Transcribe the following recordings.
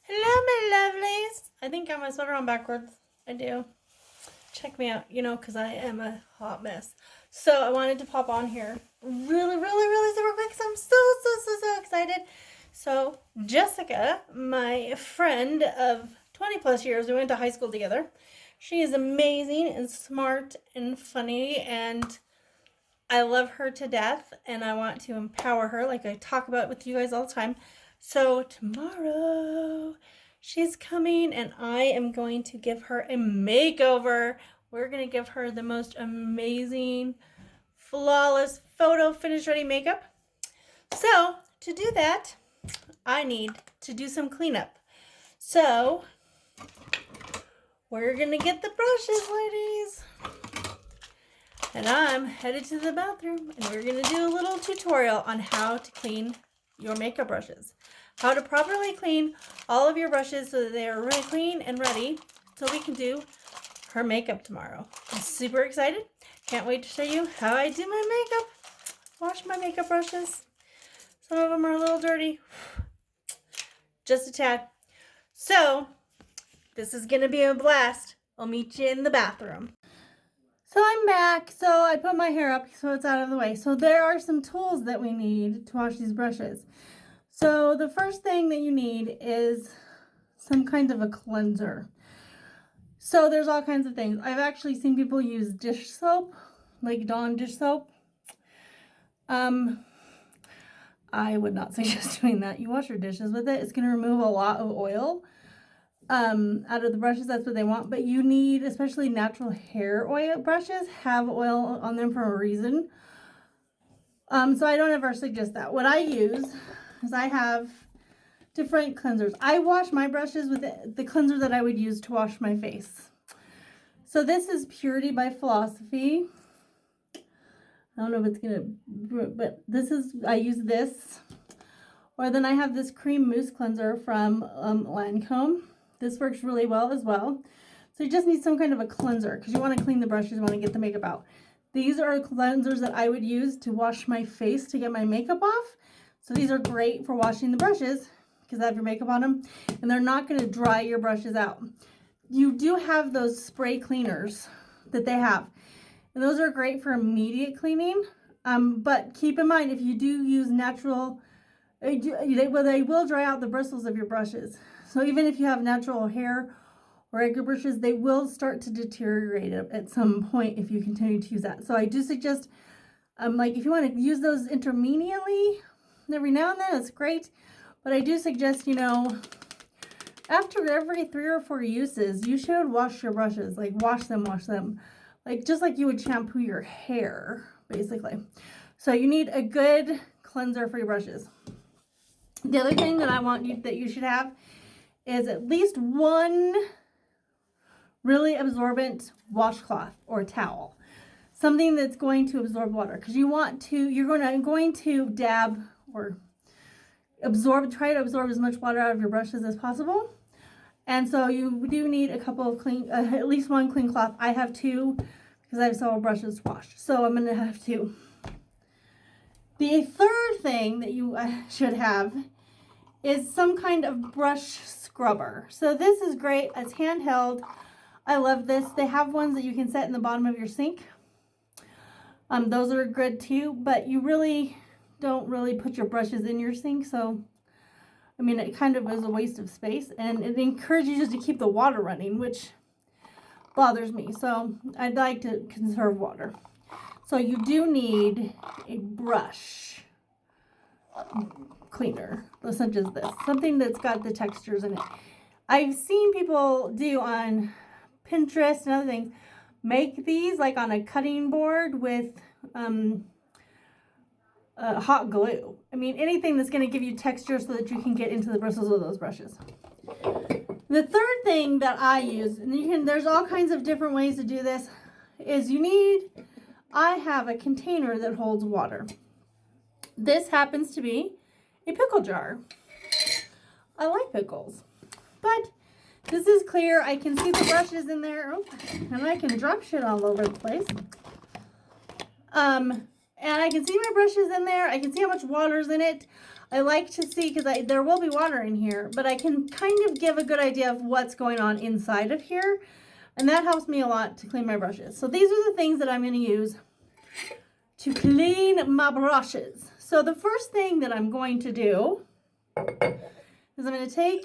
Hello, my lovelies. I think I have my sweater on backwards. I do. Check me out, because I am a hot mess. So I wanted to pop on here really super quick because I'm so excited. So Jessica, my friend of 20 plus years, we went to high school together. She is amazing and smart and funny, and I love her to death, and I want to empower her like I talk about with you guys all the time. So tomorrow she's coming and I am going to give her a makeover. We're going to give her the most amazing, flawless photo finish ready makeup. So to do that, I need to do some cleanup. So we're going to get the brushes, ladies. And I'm headed to the bathroom and we're going to do a little tutorial on how to clean your makeup brushes. How to properly clean all of your brushes so that they are really clean and ready so we can do her makeup tomorrow. I'm super excited. Can't wait to show you how I do my makeup. Wash my makeup brushes. Some of them are a little dirty. Just a tad. So, this is going to be a blast. I'll meet you in the bathroom. So I'm back. So I put my hair up so it's out of the way. So there are some tools that we need to wash these brushes. So the first thing that you need is some kind of a cleanser. So there's all kinds of things. I've actually seen people use dish soap, like Dawn dish soap. I would not suggest doing that. You wash your dishes with it. It's going to remove a lot of oil out of the brushes. That's what they want. But you need, especially natural hair oil brushes, have oil on them for a reason. So I don't ever suggest that. What I use is I have different cleansers. I wash my brushes with the cleanser that I would use to wash my face. So this is Purity by Philosophy. I don't know if it's gonna, but I use this. Or then I have this cream mousse cleanser from Un-Cauman. This works really well as well. So you just need some kind of a cleanser because you want to clean the brushes, you want to get the makeup out. These are cleansers that I would use to wash my face to get my makeup off. So these are great for washing the brushes because they have your makeup on them and they're not going to dry your brushes out. You do have those spray cleaners that they have, and those are great for immediate cleaning. But keep in mind, if you do use natural, they will dry out the bristles of your brushes. So even if you have natural hair or regular brushes, they will start to deteriorate at some point if you continue to use that. So I do suggest, like if you want to use those intermediately, every now and then, it's great. But I do suggest, after every 3 or 4 uses, you should wash your brushes. Like wash them. Like just like you would shampoo your hair, basically. So you need a good cleanser for your brushes. The other thing that I want that you should have is at least one really absorbent washcloth or towel. Something that's going to absorb water, because you're going to dab or try to absorb as much water out of your brushes as possible. And so you do need a couple of at least one clean cloth. I have 2 because I have several brushes to wash. So I'm going to have 2. The third thing that you should have is some kind of brush scrubber. So this is great. It's handheld. I love this. They have ones that you can set in the bottom of your sink. Those are good too, but you really don't put your brushes in your sink. So, I mean, it kind of is a waste of space, and it encourages you to keep the water running, which bothers me. So I'd like to conserve water. So you do need a brush cleaner, such as this, something that's got the textures in it. I've seen people do on Pinterest and other things, make these like on a cutting board with hot glue. I mean, anything that's going to give you texture so that you can get into the bristles of those brushes. The third thing that I use, and there's all kinds of different ways to do this, is I have a container that holds water. This happens to be a pickle jar. I like pickles, but this is clear. I can see the brushes in there, and I can drop shit all over the place. And I can see my brushes in there. I can see how much water's in it. I like to see, because there will be water in here, but I can kind of give a good idea of what's going on inside of here. And that helps me a lot to clean my brushes. So these are the things that I'm going to use to clean my brushes. So the first thing that I'm going to do is I'm going to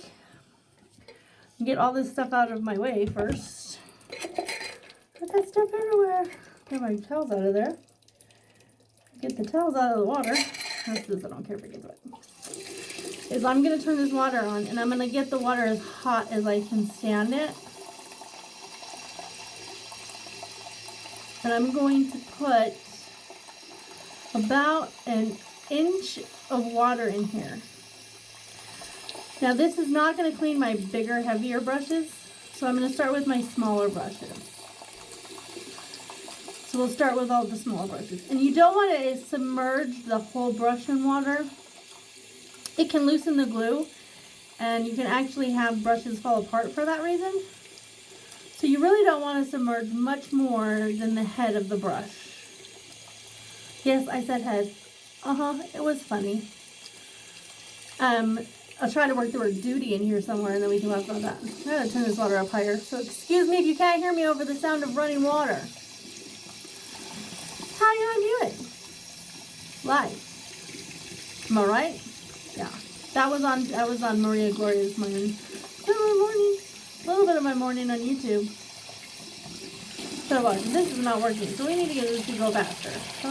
get all this stuff out of my way first. Put that stuff everywhere. Get my towels out of there. Get the towels out of the water. That's this, I don't care if it gets wet. Is I'm going to turn this water on, and I'm going to get the water as hot as I can stand it. And I'm going to put about an inch of water in here. Now this is not going to clean my bigger, heavier brushes, so I'm going to start with my smaller brushes. So we'll start with all the smaller brushes. And you don't want to submerge the whole brush in water. It can loosen the glue, and you can actually have brushes fall apart for that reason. So you really don't want to submerge much more than the head of the brush. Yes, I said head. It was funny. I'll try to work the word duty in here somewhere, and then we can talk about that. I gotta turn this water up higher. So excuse me if you can't hear me over the sound of running water. How you gonna do it? Live. Am I right? Yeah. That was on Maria Gloria's morning. A little bit of my morning on YouTube. So this is not working, so we need to get this to go faster. So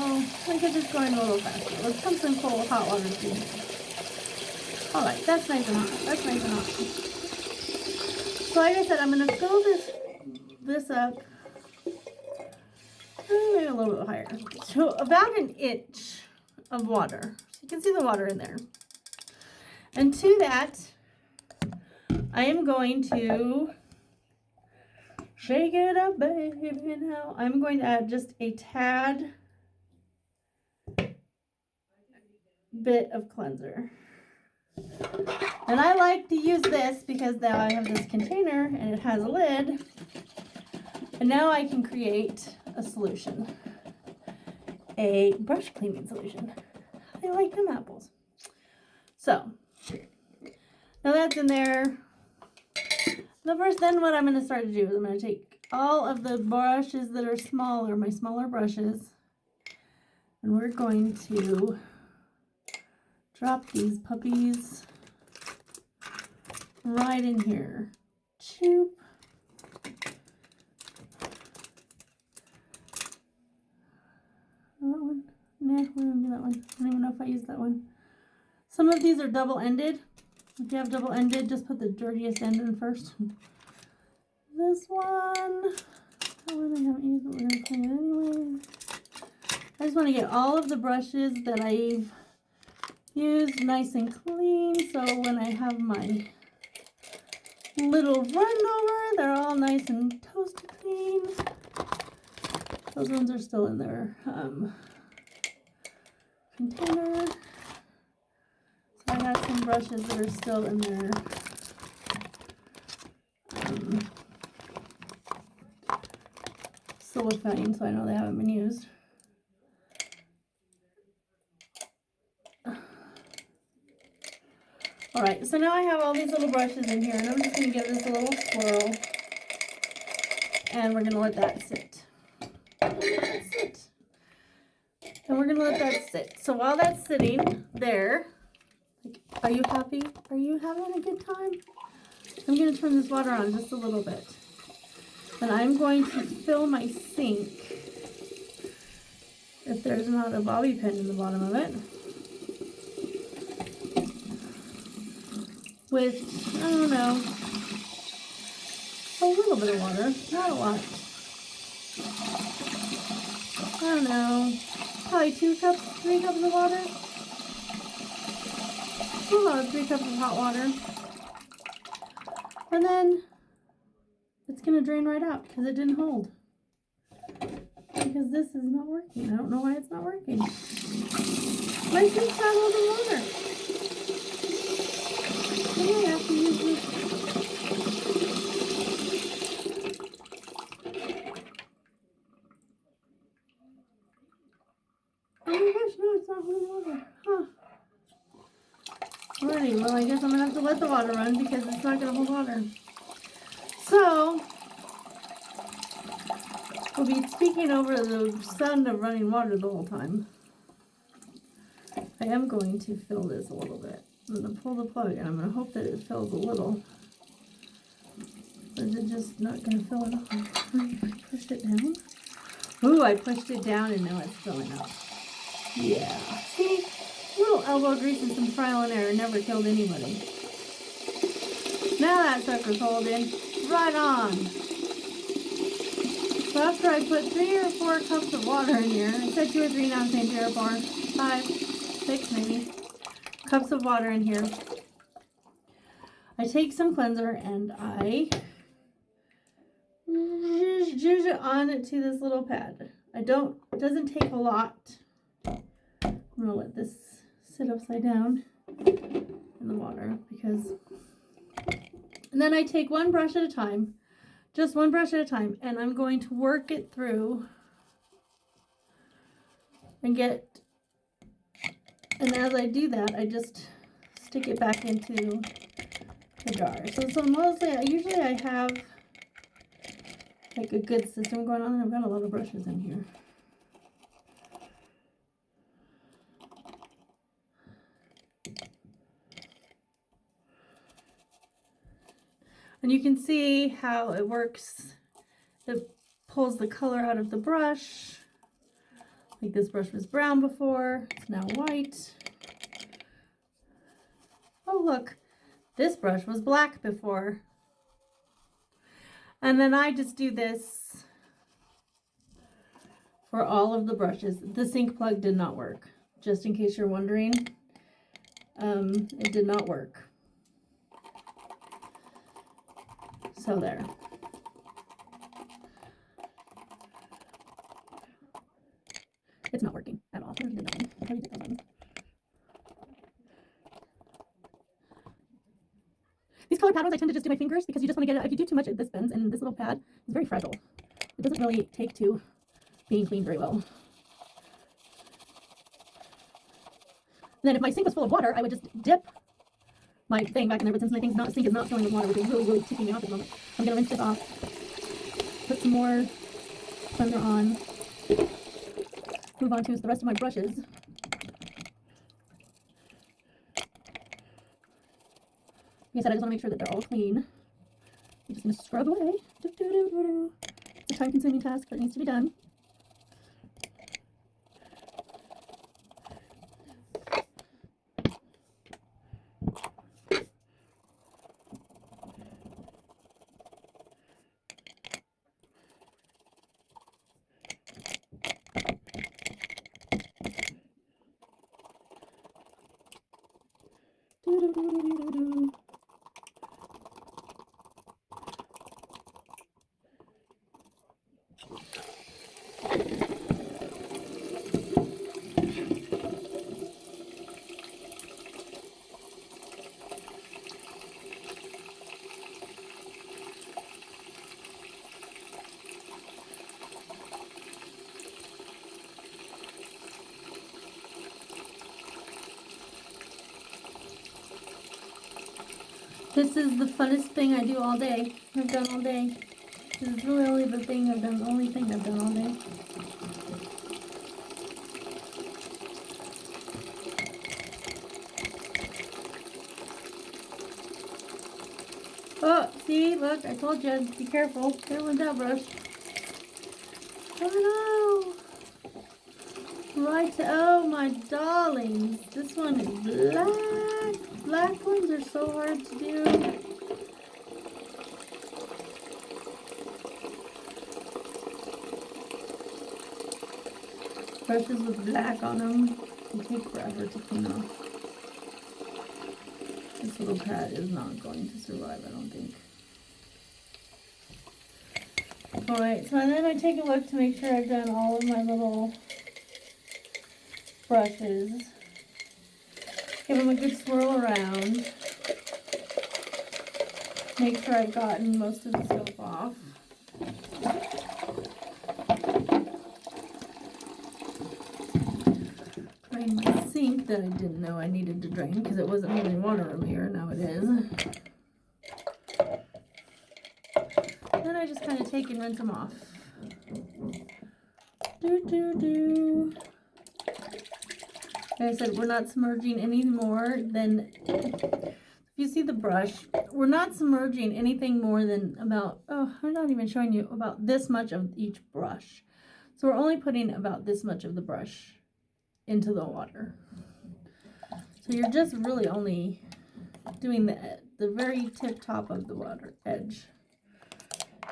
let's get this going a little faster. Let's pump some cold hot water to it. Alright, that's nice and hot. That's nice and hot. So like I said, I'm gonna fill this up maybe a little bit higher. So about an inch of water. So you can see the water in there. And to that, I am going to shake it up, baby, now. I'm going to add just a tad bit of cleanser. And I like to use this because now I have this container and it has a lid. And now I can create a solution. A brush cleaning solution. I like them apples. So, now that's in there. Then what I'm going to start to do is I'm going to take all of the brushes that are smaller, my smaller brushes, and we're going to drop these puppies right in here. Choop. That one? Nah, we don't do that one. I don't even know if I used that one. Some of these are double-ended. If you have double-ended, just put the dirtiest end in first. This one, that one I haven't used, but we're going to clean it anyway. I just want to get all of the brushes that I've used nice and clean, so when I have my little run over, they're all nice and toasty clean. Those ones are still in their container. So I got some brushes that are still in their cellophane, so I know they haven't been used. Alright, so now I have all these little brushes in here, and I'm just going to give this a little swirl, and we're going to let that sit. And we're going to let that sit. So while that's sitting there, like, are you happy? Are you having a good time? I'm going to turn this water on just a little bit. And I'm going to fill my sink, if there's not a bobby pin in the bottom of it, with, I don't know, a little bit of water, not a lot. I don't know, probably 3 cups of water. About 3 cups of hot water. And then it's going to drain right out because it didn't hold. Because this is not working. I don't know why it's not working. My sink's not holding water. I have to use this. Alrighty, well I guess I'm going to have to let the water run because it's not going to hold water. So, we'll be speaking over the sound of running water the whole time. I am going to fill this a little bit. I'm going to pull the plug and I'm going to hope that it fills a little. Or is it just not going to fill enough? I pushed it down. Ooh, I pushed it down and now it's filling up. Yeah. See? Little elbow grease and some trial and error never killed anybody. Now that sucker's holding. Right on. So after I put 3 or 4 cups of water in here, I said 2 or 3, now I'm saying 3 or 4, 5, 6 maybe, cups of water in here. I take some cleanser and I zhuzh it on to this little pad. It doesn't take a lot. I'm gonna let this sit upside down in the water because, and then I take one brush at a time, just one brush at a time, and I'm going to work it through and and as I do that, I just stick it back into the jar. So mostly, usually I have like a good system going on. I've got a lot of brushes in here. And you can see how it works. It pulls the color out of the brush. Like this brush was brown before, it's now white. Oh look, this brush was black before. And then I just do this for all of the brushes. The sink plug did not work, just in case you're wondering. It did not work. So there. It's not working at all. These color patterns I tend to just do my fingers because you just want to get it. If you do too much, this bends, and this little pad is very fragile. It doesn't really take to being cleaned very well. And then if my sink was full of water, I would just dip my thing back in there, but since my sink is not filling with water, which is really, really ticking me off at the moment, I'm going to rinse it off, put some more cleanser on, move on to the rest of my brushes. Like I said, I just want to make sure that they're all clean. I'm just going to scrub away. It's a time-consuming task that needs to be done. This is the funnest thing I do all day. I've done all day. This is really only the only thing I've done all day. Oh, see, look, I told you, be careful. Careful with that brush. Oh no! Right, oh my darlings. This one is black. Black ones are so hard to do. Brushes with black on them, they take forever to clean off. This little pad is not going to survive, I don't think. Alright, so then I take a look to make sure I've done all of my little brushes. Give them a good swirl around. Make sure I've gotten most of the soap off. Drain my sink that I didn't know I needed to drain because it wasn't holding water earlier. Now it is. Then I just kind of take and rinse them off. Like I said, we're not submerging any more than, if you see the brush, we're not submerging anything more than about, oh, I'm not even showing you, about this much of each brush. So we're only putting about this much of the brush into the water. So you're just really only doing the very tip top of the water edge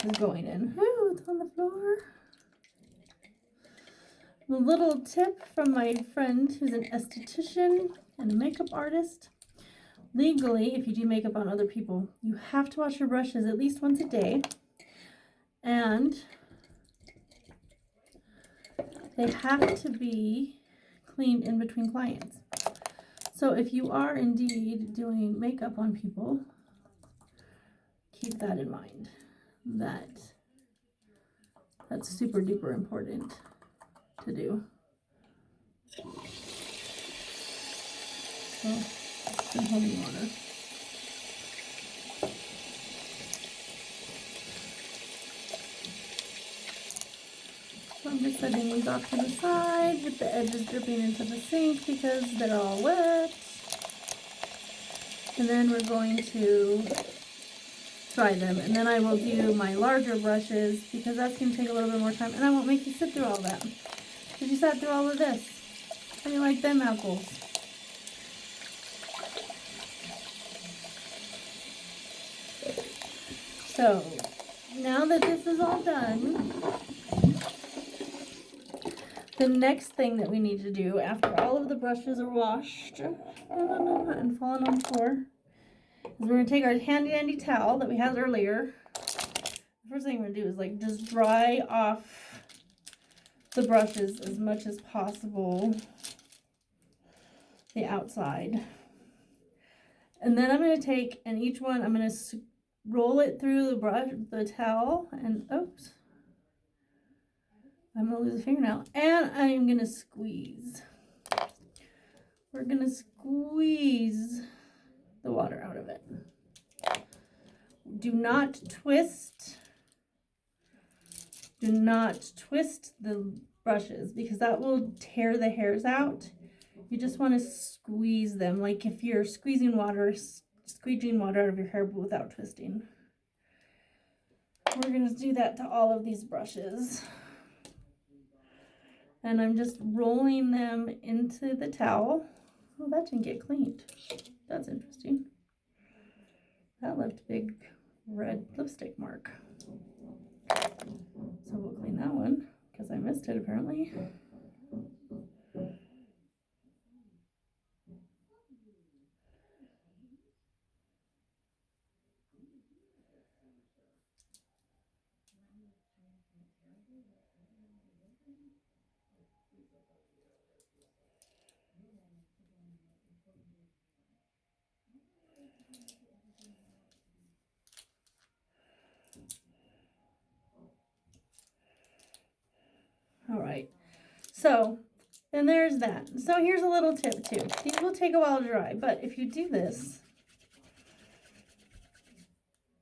is going in. Ooh, it's on the floor. A little tip from my friend who's an esthetician and a makeup artist. Legally, if you do makeup on other people, you have to wash your brushes at least once a day. And they have to be cleaned in between clients. So if you are indeed doing makeup on people, keep that in mind. That's super duper important to do. So, I'm holding water. So I'm just setting these off to the side with the edges dripping into the sink because they're all wet. And then we're going to dry them. And then I will do my larger brushes because that's going to take a little bit more time. And I won't make you sit through all that. Because you sat through all of this. How do you like them apples? So, now that this is all done, the next thing that we need to do after all of the brushes are washed and fallen on the floor is we're going to take our handy dandy towel that we had earlier. The first thing we're going to do is like just dry off the brushes as much as possible, the outside. And then I'm going to take, and each one I'm going to roll it through the towel, and oops, I'm going to lose a fingernail, and I'm going to squeeze. We're going to squeeze the water out of it. Do not twist. Do not twist the brushes because that will tear the hairs out. You just want to squeeze them like if you're squeezing water out of your hair but without twisting. We're going to do that to all of these brushes. And I'm just rolling them into the towel. Oh, that didn't get cleaned. That's interesting. That left a big red lipstick mark. So we'll clean that one because I missed it apparently. All right, so then there's that. So here's a little tip too. These will take a while to dry, but if you do this,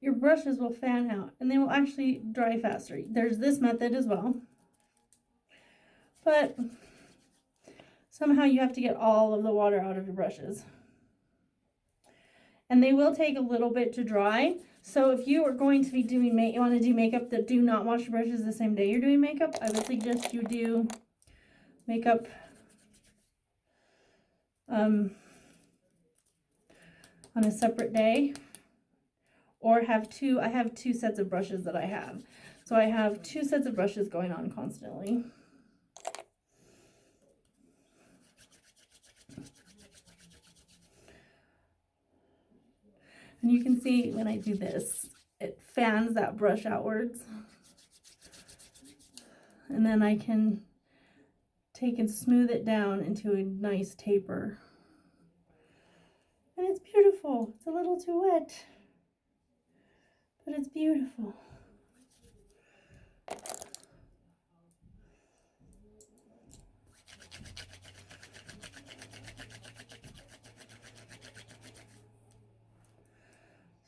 your brushes will fan out and they will actually dry faster. There's this method as well, but somehow you have to get all of the water out of your brushes. And they will take a little bit to dry. So if you are going to be doing you want to do makeup that do not wash your brushes the same day you're doing makeup, I would suggest you do makeup on a separate day, or I have two sets of brushes that I have. So I have two sets of brushes going on constantly. And you can see when I do this, it fans that brush outwards. And then I can take and smooth it down into a nice taper. And it's beautiful. It's a little too wet, but it's beautiful.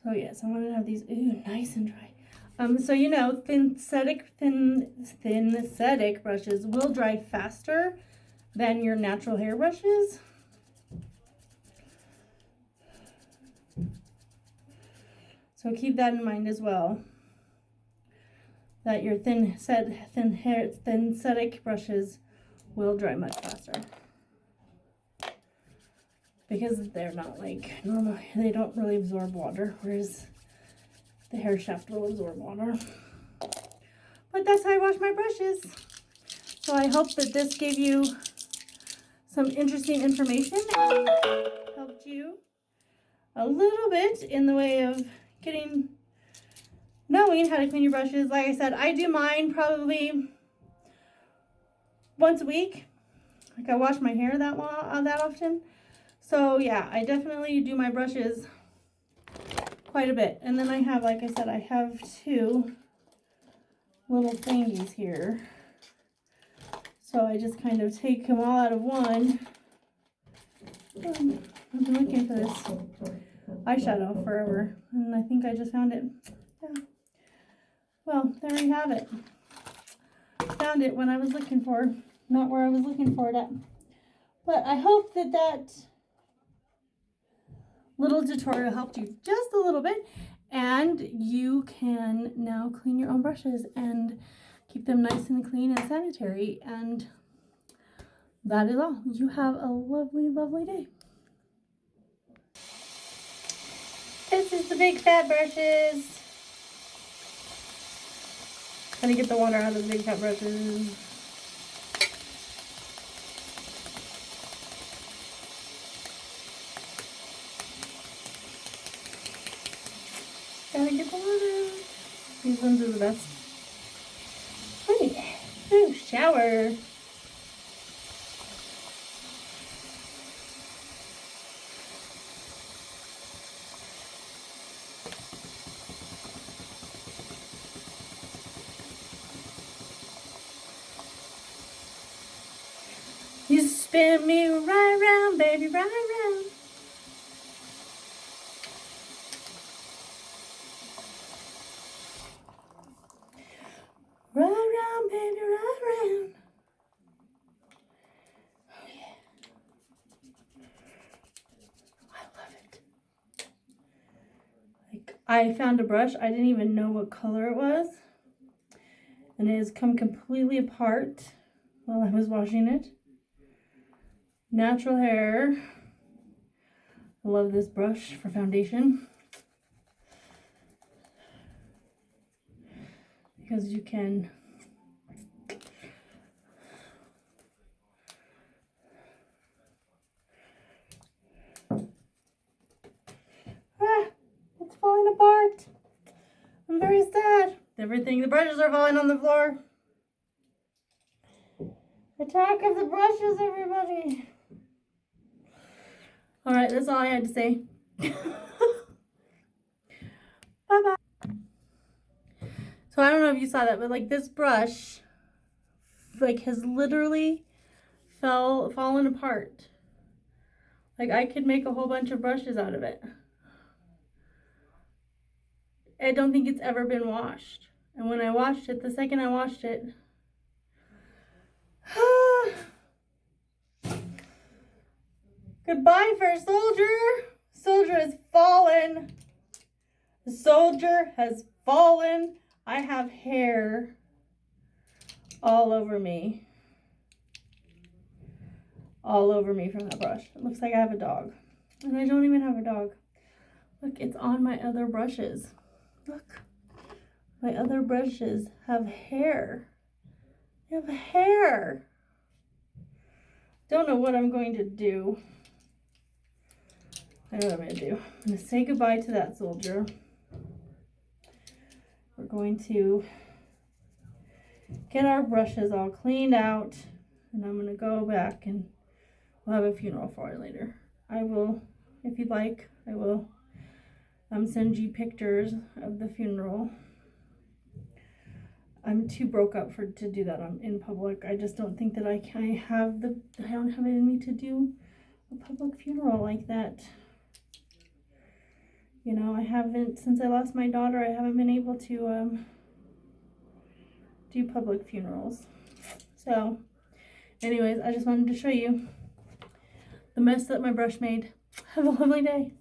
So yes, I want to have these nice and dry. So you know, thin synthetic brushes will dry faster than your natural hair brushes. So keep that in mind as well. That your synthetic brushes will dry much faster. Because they're not like normal, they don't really absorb water, whereas the hair shaft will absorb water. But that's how I wash my brushes. So I hope that this gave you some interesting information and helped you a little bit in the way of knowing how to clean your brushes. Like I said, I do mine probably once a week. Like I wash my hair that often. So yeah, I definitely do my brushes quite a bit. And then I have, like I said, I have two little thingies here. So I just kind of take them all out of one. I've been looking for this eyeshadow forever, and I think I just found it. Yeah. Well, there you have it. Found it when I was looking for, not where I was looking for it at. But I hope that that little tutorial helped you just a little bit, and you can now clean your own brushes and keep them nice and clean and sanitary. And that is all. You have a lovely, lovely day. This is the big fat brushes. Gonna get the water out of the big fat brushes. Gotta get the water. These ones are the best. Oh yeah. Oh, shower. You spin me right round, baby, right round. Right round, baby, right round. Oh yeah. I love it. Like, I found a brush, I didn't even know what color it was. And it has come completely apart while I was washing it. Natural hair. I love this brush for foundation. Because you can it's falling apart. I'm very sad. Everything, the brushes are falling on the floor. Attack of the brushes, everybody. All right, that's all I had to say. Bye-bye. So I don't know if you saw that, but like this brush, like has literally fallen apart. Like I could make a whole bunch of brushes out of it. I don't think it's ever been washed. And when I washed it, the second I washed it, goodbye, fair soldier. Soldier has fallen. The soldier has fallen. I have hair all over me. All over me from that brush. It looks like I have a dog. And I don't even have a dog. Look, it's on my other brushes. Look. My other brushes have hair. They have hair. Don't know what I'm going to do. I know what I'm going to do. I'm going to say goodbye to that soldier. We're going to get our brushes all cleaned out. And I'm going to go back and we'll have a funeral for it later. I will, if you'd like, I will send you pictures of the funeral. I'm too broke up to do that in public. I just don't think that I don't have it in me to do a public funeral like that. You know, I haven't, since I lost my daughter, I haven't been able to do public funerals. So, anyways, I just wanted to show you the mess that my brush made. Have a lovely day.